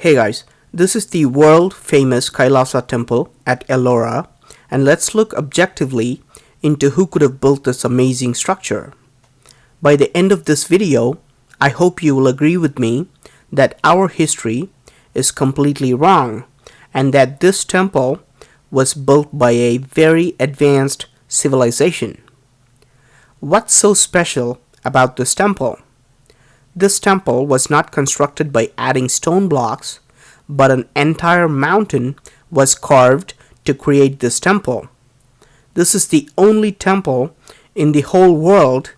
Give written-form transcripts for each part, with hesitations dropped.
Hey guys, this is the world famous Kailasa temple at Ellora, and let's look objectively into who could have built this amazing structure. By the end of this video, I hope you will agree with me that our history is completely wrong and that this temple was built by a very advanced civilization. What's so special about this temple? This temple was not constructed by adding stone blocks, but an entire mountain was carved to create this temple. This is the only temple in the whole world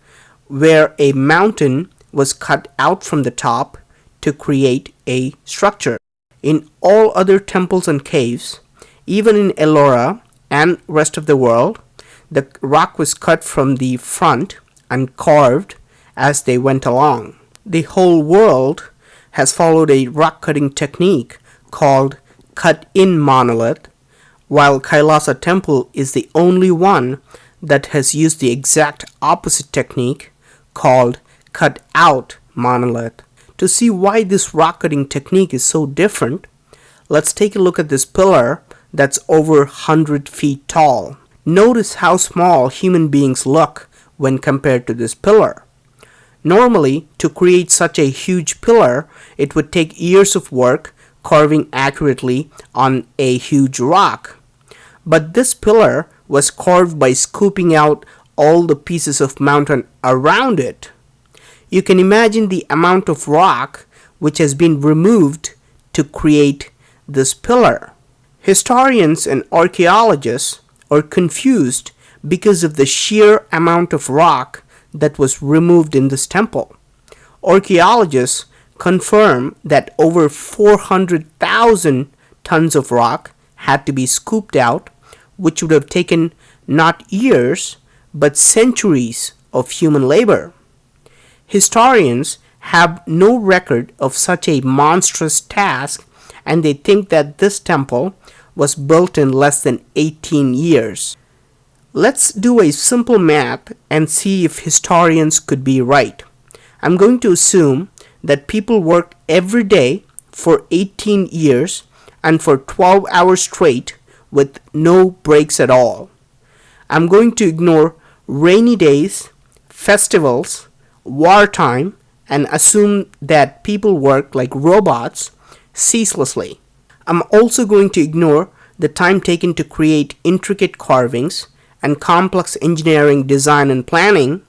where a mountain was cut out from the top to create a structure. In all other temples and caves, even in Ellora and rest of the world, the rock was cut from the front and carved as they went along. The whole world has followed a rock cutting technique called cut-in monolith, while Kailasa temple is the only one that has used the exact opposite technique called cut-out monolith. To see why this rock cutting technique is so different, let's take a look at this pillar that's over 100 feet tall. Notice how small human beings look when compared to this pillar. Normally, to create such a huge pillar, it would take years of work carving accurately on a huge rock. But this pillar was carved by scooping out all the pieces of mountain around it. You can imagine the amount of rock which has been removed to create this pillar. Historians and archaeologists are confused because of the sheer amount of rock that was removed in this temple. Archaeologists confirm that over 400,000 tons of rock had to be scooped out, which would have taken not years but centuries of human labor. Historians have no record of such a monstrous task, and they think that this temple was built in less than 18 years. Let's do a simple math and see if historians could be right. I'm going to assume that people worked every day for 18 years and for 12 hours straight with no breaks at all. I'm going to ignore rainy days, festivals, wartime, and assume that people work like robots ceaselessly. I'm also going to ignore the time taken to create intricate carvings and complex engineering design and planning,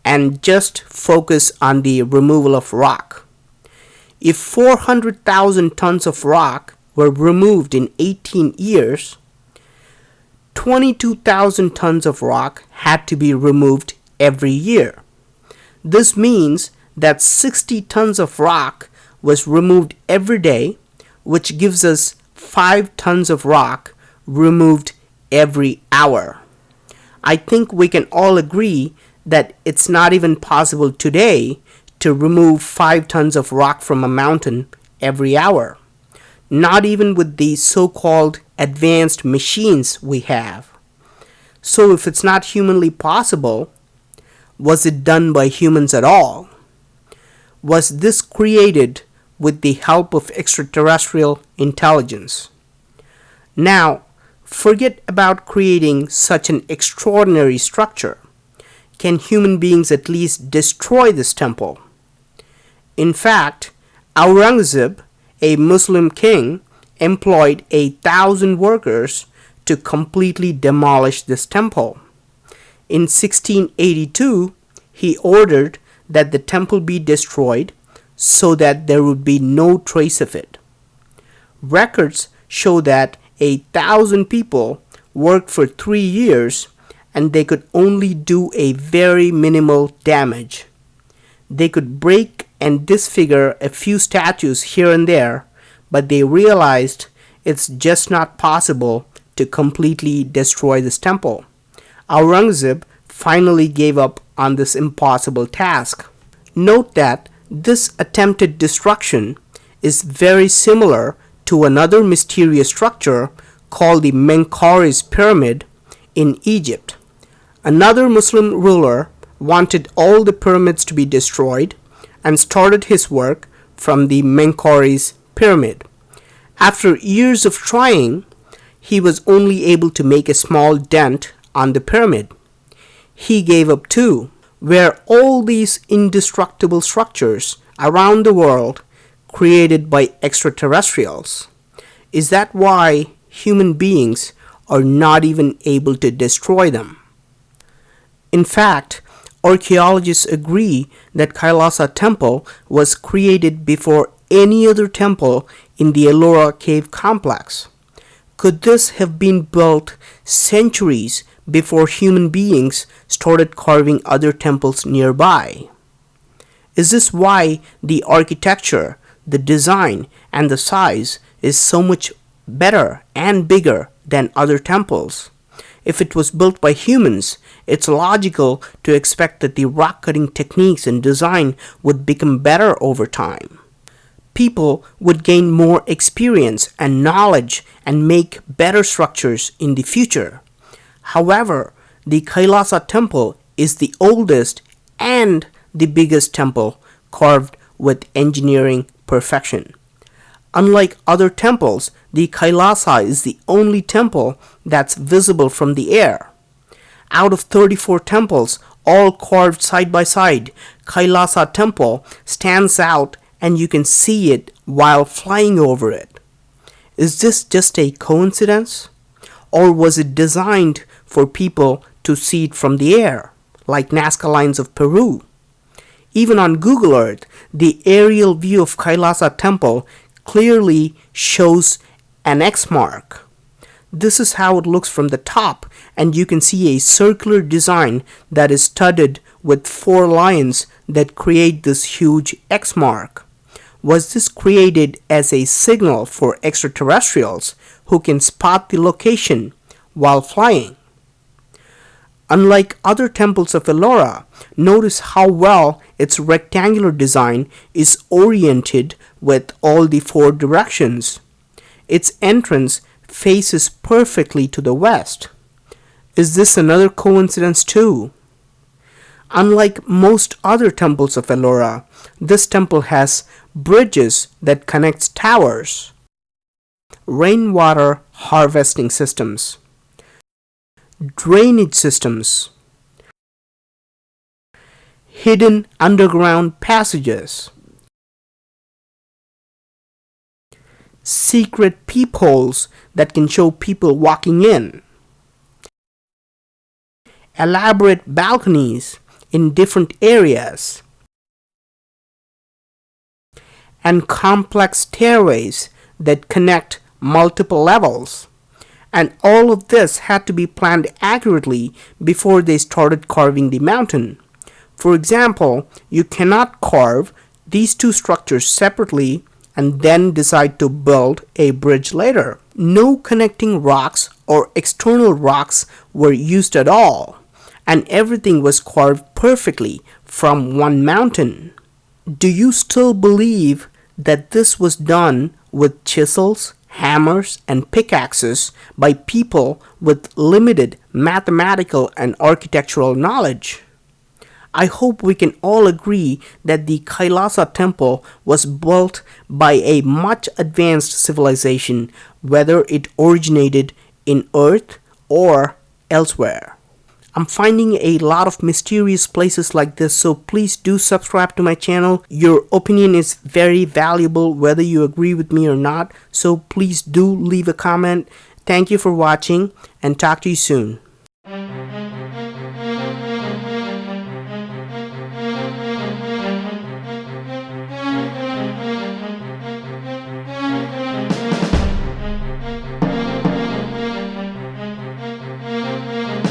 and just focus on the removal of rock. If 400,000 tons of rock were removed in 18 years, 22,000 tons of rock had to be removed every year. This means that 60 tons of rock was removed every day, which gives us 5 tons of rock removed every hour. I think we can all agree that it's not even possible today to remove 5 tons of rock from a mountain every hour. Not even with the so-called advanced machines we have. So if it's not humanly possible, was it done by humans at all? Was this created with the help of extraterrestrial intelligence? Now, forget about creating such an extraordinary structure. Can human beings at least destroy this temple? In fact, Aurangzeb, a Muslim king, employed 1,000 workers to completely demolish this temple. In 1682, he ordered that the temple be destroyed so that there would be no trace of it. Records show that 1,000 people worked for 3 years and they could only do a very minimal damage. They could break and disfigure a few statues here and there, but they realized it's just not possible to completely destroy this temple. Aurangzeb finally gave up on this impossible task. Note that this attempted destruction is very similar to another mysterious structure called the Menkaures pyramid in Egypt. Another Muslim ruler wanted all the pyramids to be destroyed and started his work from the Menkaures pyramid. After years of trying, he was only able to make a small dent on the pyramid. He gave up too. Were all these indestructible structures around the world created by extraterrestrials? Is that why human beings are not even able to destroy them? In fact, archaeologists agree that Kailasa temple was created before any other temple in the Ellora cave complex. Could this have been built centuries before human beings started carving other temples nearby? Is this why the architecture, the design, and the size is so much better and bigger than other temples? If it was built by humans, it's logical to expect that the rock cutting techniques and design would become better over time. People would gain more experience and knowledge and make better structures in the future. However, the Kailasa temple is the oldest and the biggest temple carved with engineering perfection. Unlike other temples, the Kailasa is the only temple that's visible from the air. Out of 34 temples, all carved side by side, Kailasa temple stands out and you can see it while flying over it. Is this just a coincidence? Or was it designed for people to see it from the air, like Nazca Lines of Peru? Even on Google Earth, the aerial view of Kailasa temple clearly shows an X mark. This is how it looks from the top, and you can see a circular design that is studded with 4 lines that create this huge X mark. Was this created as a signal for extraterrestrials who can spot the location while flying? Unlike other temples of Ellora, notice how well its rectangular design is oriented with all the 4 directions. Its entrance faces perfectly to the west. Is this another coincidence too? Unlike most other temples of Ellora, this temple has bridges that connect towers, rainwater harvesting systems, drainage systems, hidden underground passages, secret peepholes that can show people walking in, elaborate balconies in different areas, and complex stairways that connect multiple levels. And all of this had to be planned accurately before they started carving the mountain. For example, you cannot carve these 2 structures separately and then decide to build a bridge later. No connecting rocks or external rocks were used at all, and everything was carved perfectly from one mountain. Do you still believe that this was done with chisels, hammers, and pickaxes by people with limited mathematical and architectural knowledge? I hope we can all agree that the Kailasa temple was built by a much advanced civilization, whether it originated in Earth or elsewhere. I'm finding a lot of mysterious places like this, so please do subscribe to my channel. Your opinion is very valuable whether you agree with me or not, so please do leave a comment. Thank you for watching and talk to you soon.